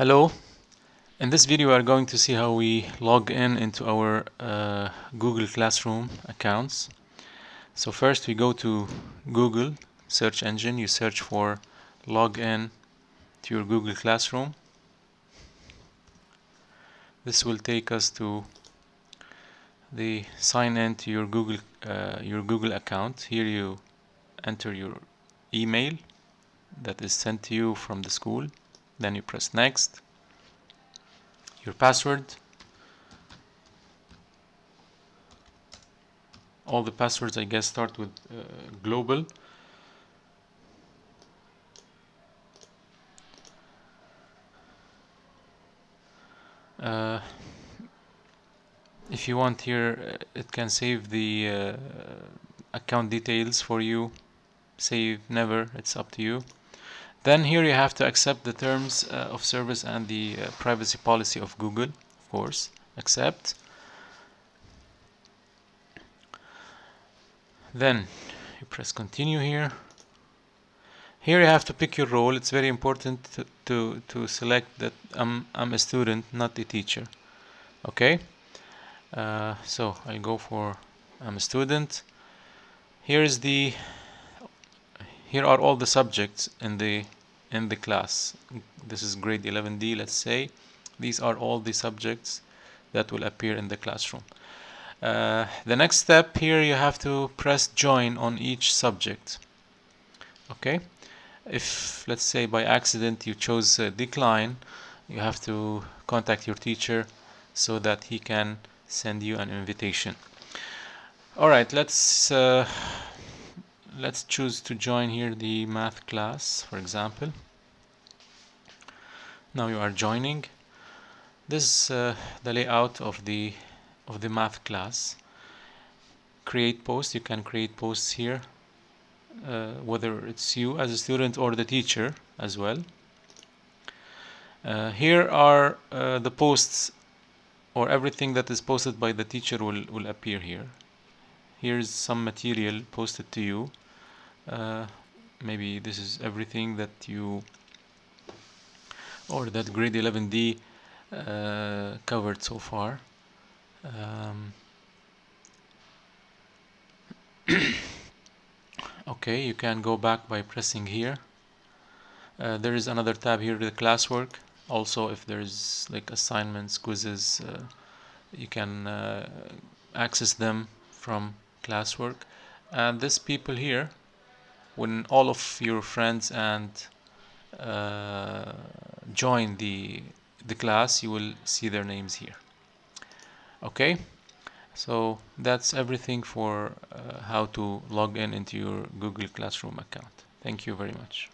Hello. In this video we are going to see how we log in into our Google Classroom accounts. So first we go to Google search engine, you search for login to your Google Classroom. This will take us to the sign in to your Google account. Here you enter your email that is sent to you from the school. Then you press next. Your password. All the passwords, I guess, start with global. If you want here, it can save the account details for you. Save, never, it's up to you. Then here you have to accept the terms of service and the privacy policy of Google, of course. Accept. Then you press continue here. Here you have to pick your role. It's very important to select that I'm a student, not a teacher. Okay. So I'll go for I'm a student. Here are all the subjects in the class. This is grade 11D, let's say. These are all the subjects that will appear in the classroom. The next step here, you have to press join on each subject. Okay. If, let's say, by accident you chose decline, you have to contact your teacher so that he can send you an invitation. Alright, let's choose to join here the math class, for example. Now you are joining. This is the layout of the math class. Create post. You can create posts here, whether it's you as a student or the teacher as well. Here are the posts, or everything that is posted by the teacher will appear here. Here's some material posted to you. Maybe this is everything that you or that grade 11D covered so far. Okay, you can go back by pressing here. There is another tab here, the classwork. Also, if there's like assignments, quizzes, you can access them from classwork. And this people here, when all of your friends and join the class, you will see their names here. Okay, so that's everything for how to log in into your Google Classroom account. Thank you very much.